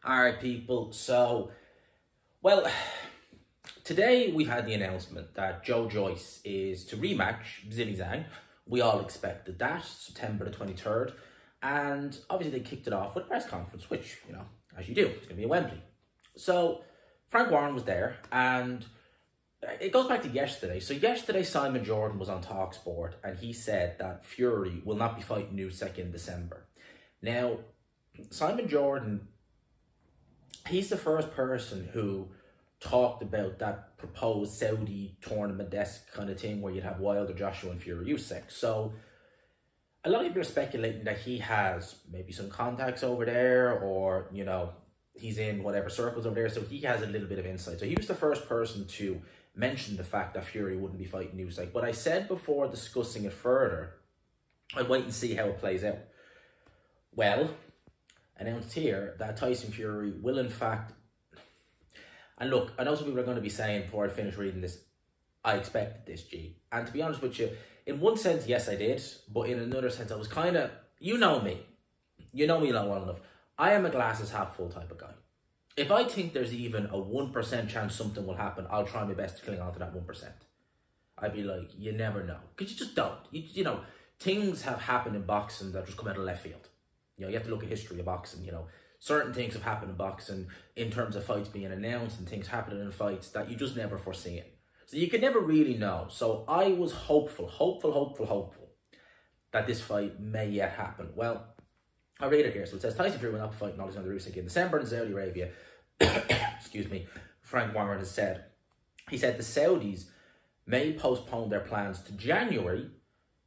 Alright, people, so, well, today we had the announcement that Joe Joyce is to rematch Zhilei Zhang. We all expected that, September the 23rd, and obviously they kicked it off with a press conference, which, you know, as you do, it's going to be at Wembley. So, Frank Warren was there, and it goes back to yesterday. So yesterday, Simon Jordan was on TalkSport, and he said that Fury will not be fighting Usyk in December. Now, Simon Jordan, he's the first person who talked about that proposed Saudi tournament-esque kind of thing where you'd have Wilder, Joshua, and Fury Usyk. So a lot of people are speculating that he has maybe some contacts over there, or, you know, he's in whatever circles over there, so he has a little bit of insight. So he was the first person to mention the fact that Fury wouldn't be fighting Usyk. But I said before discussing it further, I'd wait and see how it plays out. Well, announced here that Tyson Fury will in fact, and look, I know some people are going to be saying before I finish reading this, I expected this, G. And to be honest with you, in one sense, yes, I did. But in another sense, I was kind of, you know me. You know me not well enough. I am a glasses half full type of guy. If I think there's even a 1% chance something will happen, I'll try my best to cling on to that 1%. I'd be like, you never know. Because you just don't. You know, things have happened in boxing that just come out of left field. You know, you have to look at history of boxing, you know. Certain things have happened in boxing in terms of fights being announced and things happening in fights that you just never foresee it. So you can never really know. So I was hopeful that this fight may yet happen. Well, I'll read it here. So it says, Tyson Fury will not be fighting Oleksandr Usyk in December in Saudi Arabia. Excuse me. Frank Warren has said. He said the Saudis may postpone their plans to January.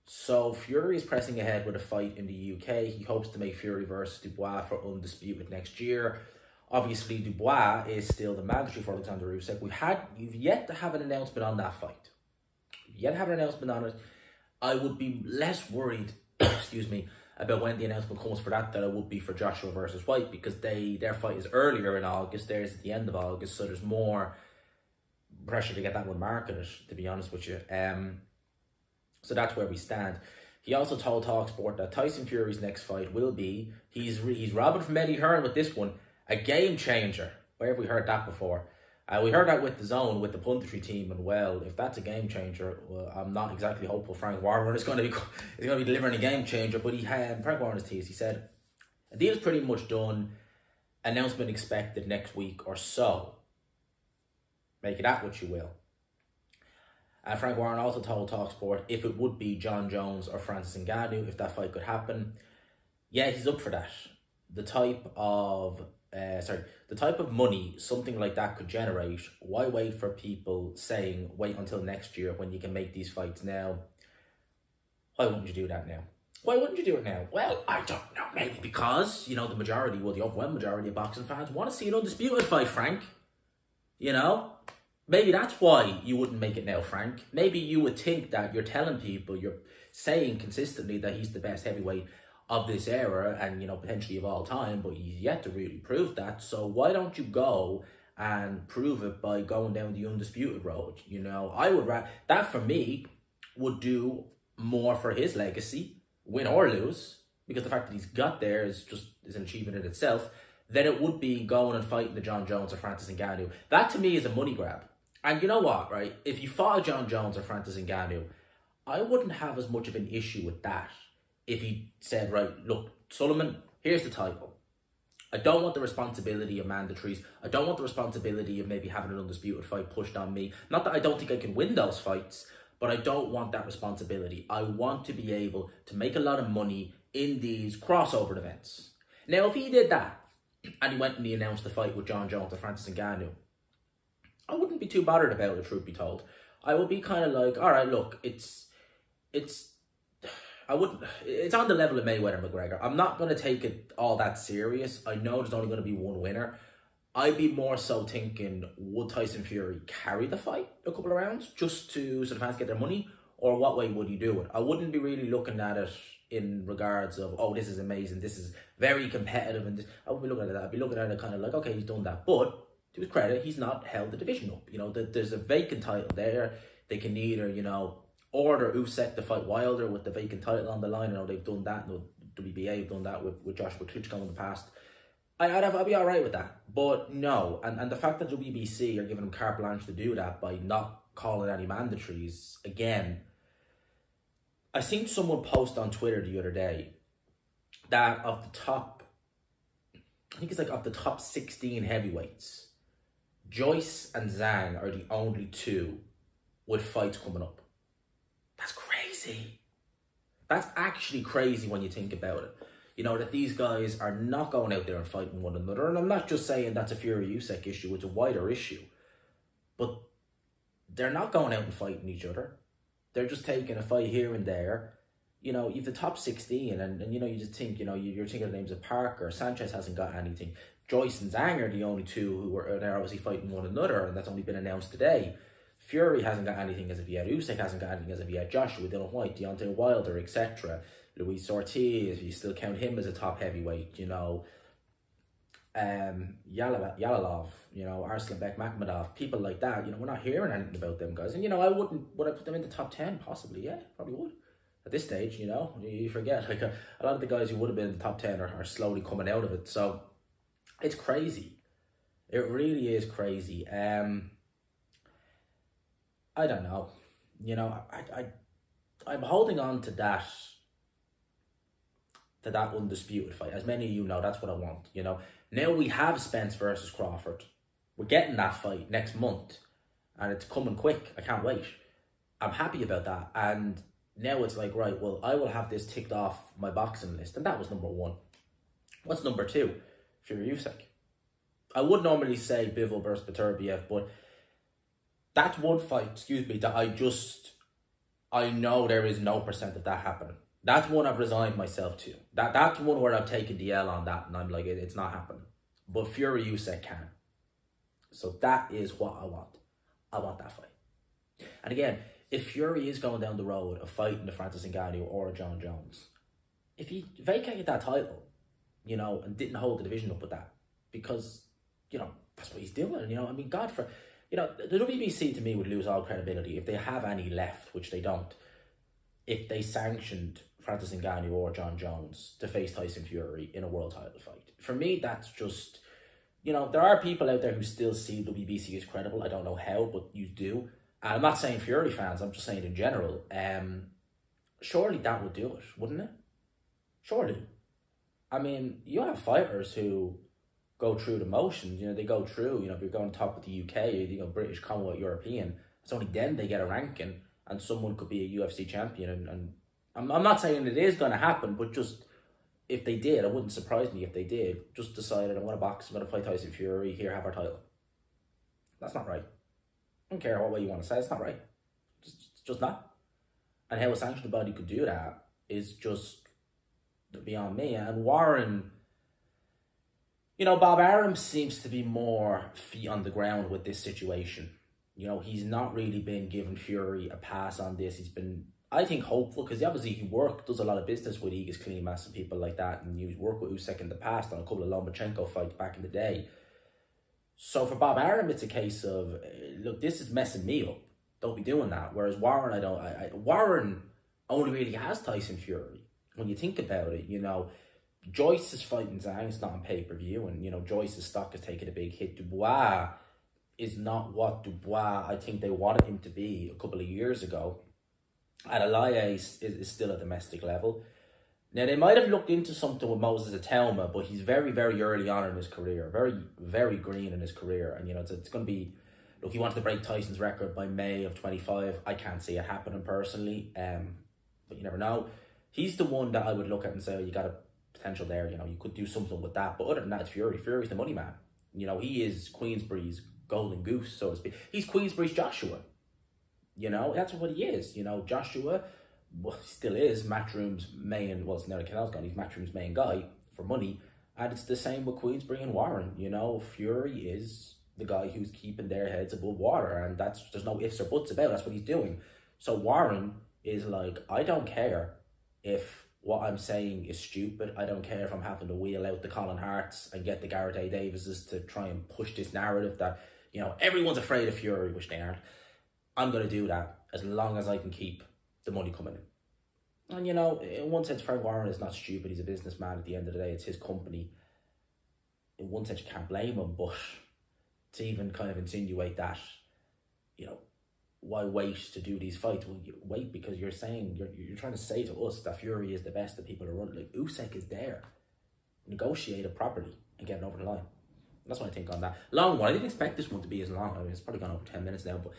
So Fury is pressing ahead with a fight in the UK. He hopes to make Fury versus Dubois for Undisputed next year. Obviously, Dubois is still the mandatory for Oleksandr Usyk. You've yet to have an announcement on that fight. You've yet to have an announcement on it. I would be less worried, excuse me, about when the announcement comes for that than I would be for Joshua versus White, because their fight is earlier in August. Theirs at the end of August, so there's more pressure to get that one marketed, to be honest with you. So that's where we stand. He also told TalkSport that Tyson Fury's next fight will be, he's robbing from Eddie Hearn with this one, a game changer. Where have we heard that before? We heard that with the Zone, with the punditry team, and well, if that's a game changer, well, I'm not exactly hopeful Frank Warren is going to be delivering a game changer. But Frank Warren has teased. He said, the deal's pretty much done. Announcement expected next week or so. Make it at what you will. Frank Warren also told TalkSport if it would be John Jones or Francis Ngannou, if that fight could happen, yeah, he's up for that. The type of money something like that could generate, why wait for people saying wait until next year when you can make these fights now? Why wouldn't you do that now? Why wouldn't you do it now? Well, I don't know. Maybe because, you know, the overwhelming majority of boxing fans want to see an undisputed fight, Frank. You know? Maybe that's why you wouldn't make it now, Frank. Maybe you would think that you're telling people, you're saying consistently that he's the best heavyweight of this era and, you know, potentially of all time, but he's yet to really prove that. So why don't you go and prove it by going down the undisputed road? You know, I would that for me would do more for his legacy, win or lose, because the fact that he's got there is an achievement in itself, than it would be going and fighting the John Jones or Francis Ngannou. That to me is a money grab. And you know what, right? If you fought a John Jones or Francis Ngannou, I wouldn't have as much of an issue with that if he said, right, look, Sullivan, here's the title. I don't want the responsibility of mandatories. I don't want the responsibility of maybe having an undisputed fight pushed on me. Not that I don't think I can win those fights, but I don't want that responsibility. I want to be able to make a lot of money in these crossover events. Now, if he did that, and he went and he announced the fight with John Jones or Francis Ngannou, I wouldn't be too bothered about it, truth be told. I would be kind of like, all right, look, it's on the level of Mayweather and McGregor. I'm not going to take it all that serious. I know there's only going to be one winner. I'd be more so thinking, would Tyson Fury carry the fight a couple of rounds just to so the fans get their money? Or what way would he do it? I wouldn't be really looking at it in regards of, oh, this is amazing, this is very competitive. And I wouldn't be looking at that. I'd be looking at it kind of like, okay, he's done that. But to his credit, he's not held the division up. You know, there's a vacant title there. They can either, you know, order Usyk to fight Wilder with the vacant title on the line. You know, they've done that. WBA have done that with Joshua Klitschko in the past. I'd be all right with that. But no, and the fact that WBC are giving them carte blanche to do that by not calling any mandatories, again, I seen someone post on Twitter the other day that of the top, I think it's like of the top 16 heavyweights, Joyce and Zhang are the only two with fights coming up. That's crazy. That's actually crazy when you think about it. You know, that these guys are not going out there and fighting one another. And I'm not just saying that's a Fury Usyk issue, it's a wider issue. But they're not going out and fighting each other. They're just taking a fight here and there. You know, you've the top 16 and you know, you just think, you know, you're thinking of the names of Parker. Sanchez hasn't got anything. Joyce and Zhang are the only two who are they're obviously fighting one another, and that's only been announced today. Fury hasn't got anything as of yet. Usyk hasn't got anything as of yet. Joshua, Dylan White, Deontay Wilder, etc. Luis Ortiz, you still count him as a top heavyweight, you know. Yalalov, you know, Arslanbek Makhmudov, people like that, you know, we're not hearing anything about them guys. And, you know, would I put them in the top 10? Possibly, yeah, probably would. At this stage, you know, you forget, like a lot of the guys who would have been in the top 10 are slowly coming out of it. So, it's crazy. It really is crazy. I don't know. You know, I'm holding on to that undisputed fight. As many of you know, that's what I want, you know. Now we have Spence versus Crawford. We're getting that fight next month. And it's coming quick. I can't wait. I'm happy about that. And now it's like, right, well, I will have this ticked off my boxing list. And that was number one. What's number two? Fury Usyk. I would normally say Bivol versus Beterbiev, but that's one fight, that I know there is no percent of that happening. That's one I've resigned myself to. That's one where I've taken the L on that, and I'm like, it's not happening. But Fury Usyk can. So that is what I want. I want that fight. And again, if Fury is going down the road of fighting the Francis Ngannou or a John Jones, if he vacated that title, you know, and didn't hold the division up with that, because, you know, that's what he's doing, you know, I mean, you know, the WBC to me would lose all credibility if they have any left, which they don't, if they sanctioned Francis Ngannou or John Jones to face Tyson Fury in a world title fight. For me, that's just, you know, there are people out there who still see WBC as credible. I don't know how, but you do. And I'm not saying Fury fans, I'm just saying in general. Surely that would do it, wouldn't it? Surely. I mean, you have fighters who go through the motions, you know, they go through, you know, if you're going top with the UK, you know, British, Commonwealth, European, it's only then they get a ranking, and someone could be a UFC champion, and I'm not saying it is going to happen, but just, if they did, it wouldn't surprise me if they did, just decided, I'm going to box, I'm going to fight Tyson Fury, here, have our title. That's not right. I don't care what way you want to say, it's not right. It's just not. And how a sanctioned body could do that is just beyond me. And Warren, you know, Bob Arum seems to be more feet on the ground with this situation. You know, he's not really been giving Fury a pass on this. He's been, I think, hopeful, because obviously he does a lot of business with Igis Klimas and people like that, and he's worked with Usyk in the past on a couple of Lomachenko fights back in the day. So for Bob Arum, it's a case of, look, this is messing me up. Don't be doing that. Whereas Warren, Warren only really has Tyson Fury. When you think about it, you know, Joyce is fighting Zhang, it's not on pay-per-view, and, you know, Joyce's stock has taken a big hit. Dubois is not what Dubois, I think they wanted him to be a couple of years ago. And Elias is still at domestic level. Now, they might have looked into something with Moses Atelma, but he's very, very early on in his career. Very, very green in his career. And, you know, it's going to be, look, he wanted to break Tyson's record by May of 25. I can't see it happening personally, but you never know. He's the one that I would look at and say, oh, you got a potential there, you know, you could do something with that. But other than that, it's Fury. Fury's the money man. You know, he is Queensbury's golden goose, so to speak. He's Queensbury's Joshua. You know, that's what he is. You know, Joshua, well, he still is Matchroom's main, well, it's now the Canal's gone, he's Matchroom's main guy for money. And it's the same with Queensbury and Warren. You know, Fury is the guy who's keeping their heads above water, and there's no ifs or buts about it. That's what he's doing. So Warren is like, I don't care if what I'm saying is stupid. I don't care if I'm having to wheel out the Colin Harts and get the Gareth A. Davises to try and push this narrative that, you know, everyone's afraid of Fury, which they aren't. I'm going to do that as long as I can keep the money coming in. And, you know, in one sense, Frank Warren is not stupid. He's a businessman at the end of the day. It's his company. in one sense you can't blame him, but to even kind of insinuate that, you know, why wait to do these fights? Well, you wait because you're saying, you're trying to say to us that Fury is the best that people are running. Like, Usyk is there. Negotiate it properly and get it over the line. That's what I think on that. Long one. I didn't expect this one to be as long. I mean, it's probably gone over 10 minutes now, but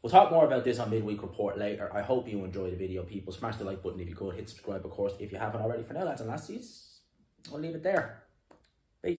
we'll talk more about this on Midweek Report later. I hope you enjoy the video, people. Smash the like button if you could. Hit subscribe, of course, if you haven't already. For now, lads and lassies, I'll leave it there.